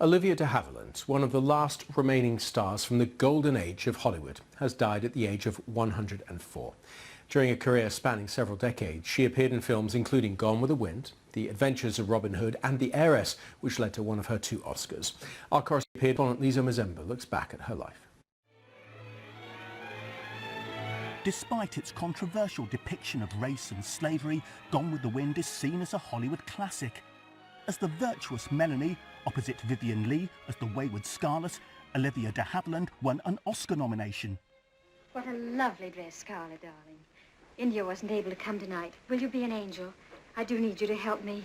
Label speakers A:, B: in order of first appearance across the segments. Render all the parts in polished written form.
A: Olivia de Havilland, one of the last remaining stars from the golden age of Hollywood, has died at the age of 104. During a career spanning several decades, she appeared in films including Gone with the Wind, The Adventures of Robin Hood and The Heiress, which led to one of her 2 Oscars. Our correspondent Lisa Mazemba looks back at her life.
B: Despite its controversial depiction of race and slavery, Gone with the Wind is seen as a Hollywood classic. As the virtuous Melanie, opposite Vivien Leigh as the wayward Scarlett, Olivia de Havilland won an Oscar nomination.
C: What a lovely dress, Scarlett, darling. India wasn't able to come tonight. Will you be an angel? I do need you to help me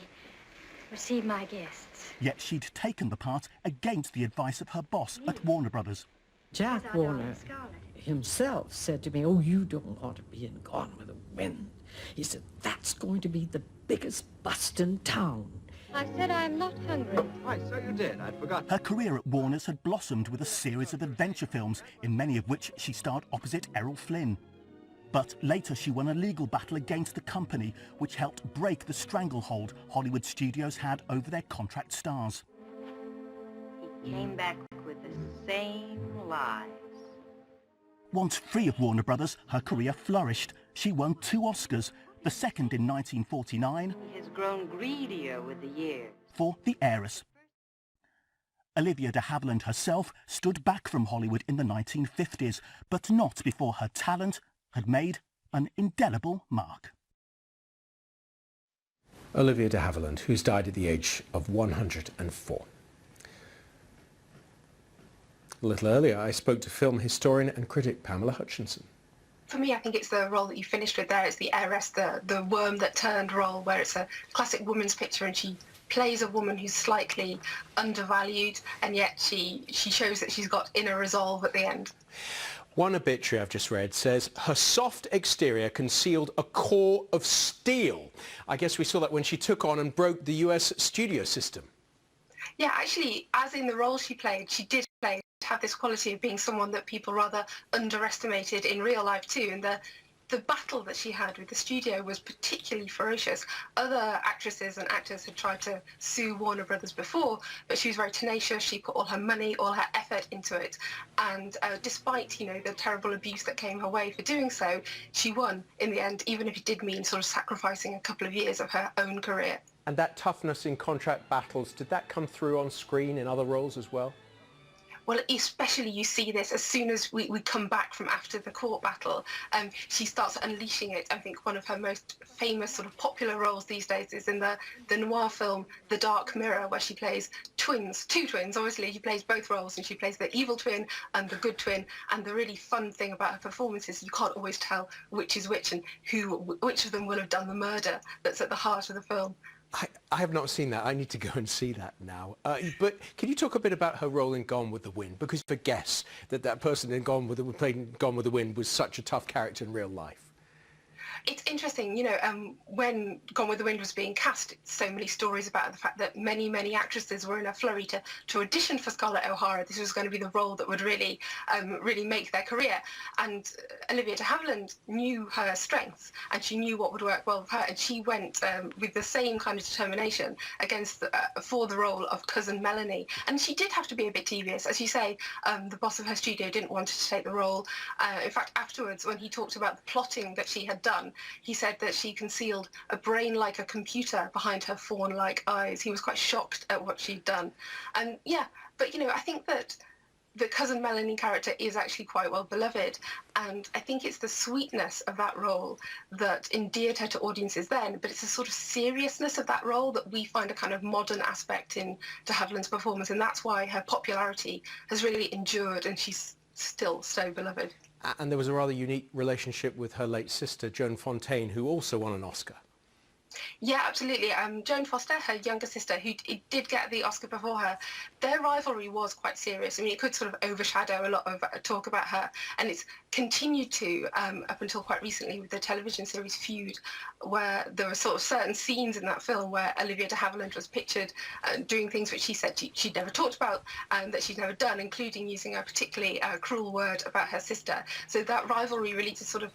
C: receive my guests.
B: Yet she'd taken the part against the advice of her boss at Warner Brothers.
D: Jack Warner himself said to me, "Oh, you don't want to be in Gone with the Wind." He said, "That's going to be the biggest bust in town."
C: I said I'm not hungry.
E: Why, so you did. I'd forgotten.
B: Her career at Warner's had blossomed with a series of adventure films, in many of which she starred opposite Errol Flynn. But later she won a legal battle against the company, which helped break the stranglehold Hollywood studios had over their contract stars.
F: He came back with the same lies.
B: Once free of Warner Brothers, her career flourished. She won 2 Oscars, the second in 1949
F: He has grown greedier with the years.
B: for The Heiress. Olivia de Havilland herself stood back from Hollywood in the 1950s, but not before her talent had made an indelible mark.
A: Olivia de Havilland, who's died at the age of 104. A little earlier, I spoke to film historian and critic Pamela Hutchinson.
G: For me, I think it's the role that you finished with there. It's the heiress, the worm that turned role, where it's a classic woman's picture and she plays a woman who's slightly undervalued, and yet she shows that she's got inner resolve at the end.
A: One obituary I've just read says, her soft exterior concealed a core of steel. I guess we saw that when she took on and broke the US studio system.
G: Yeah, actually, as in the role she played, she did have this quality of being someone that people rather underestimated in real life too, and the battle that she had with the studio was particularly ferocious. Other actresses and actors had tried to sue Warner Brothers before, but she was very tenacious. She put all her money, all her effort into it, and despite, you know, the terrible abuse that came her way for doing so, she won in the end, even if it did mean sort of sacrificing a couple of years of her own career.
A: And that toughness in contract battles, did that come through on screen in other roles as well?
G: Well, especially you see this as soon as we come back from after the court battle. She starts unleashing it. I think one of her most famous sort of popular roles these days is in the noir film The Dark Mirror, where she plays twins, 2 twins. Obviously, she plays both roles, and she plays the evil twin and the good twin. And the really fun thing about her performance is you can't always tell which is which and which of them will have done the murder that's at the heart of the film.
A: I have not seen that. I need to go and see that now. But can you talk a bit about her role in Gone with the Wind? Because I guess that person in Gone with the Wind was such a tough character in real life.
G: It's interesting, you know, when Gone with the Wind was being cast, so many stories about the fact that many actresses were in a flurry to audition for Scarlett O'Hara. This was going to be the role that would really make their career. And Olivia de Havilland knew her strengths, and she knew what would work well with her, and she went with the same kind of determination for the role of cousin Melanie. And she did have to be a bit devious. As you say, the boss of her studio didn't want her to take the role. In fact, afterwards, when he talked about the plotting that she had done, he said that she concealed a brain like a computer behind her fawn-like eyes. He was quite shocked at what she'd done. And yeah, but you know, I think that the cousin Melanie character is actually quite well beloved, and I think it's the sweetness of that role that endeared her to audiences then, but it's the sort of seriousness of that role that we find a kind of modern aspect in de Havilland's performance, and that's why her popularity has really endured, and she's still so beloved.
A: And there was a rather unique relationship with her late sister, Joan Fontaine, who also won an Oscar.
G: Yeah, absolutely. Joan Foster, her younger sister, who did get the Oscar before her, their rivalry was quite serious. I mean, it could sort of overshadow a lot of talk about her, and it's continued to up until quite recently with the television series Feud, where there were sort of certain scenes in that film where Olivia de Havilland was pictured doing things which she said she'd never talked about and that she'd never done, including using a particularly cruel word about her sister. So that rivalry really just sort of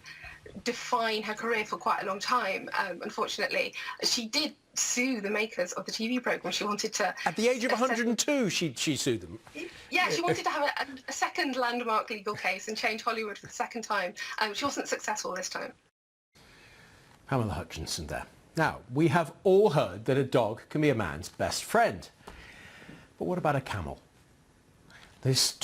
G: define her career for quite a long time, unfortunately. She did sue the makers of the TV programme. She wanted to...
A: At the age of 102, she sued them.
G: Yeah, she wanted to have a second landmark legal case and change Hollywood for the second time. She wasn't successful this time.
A: Pamela Hutchinson there. Now, we have all heard that a dog can be a man's best friend. But what about a camel? This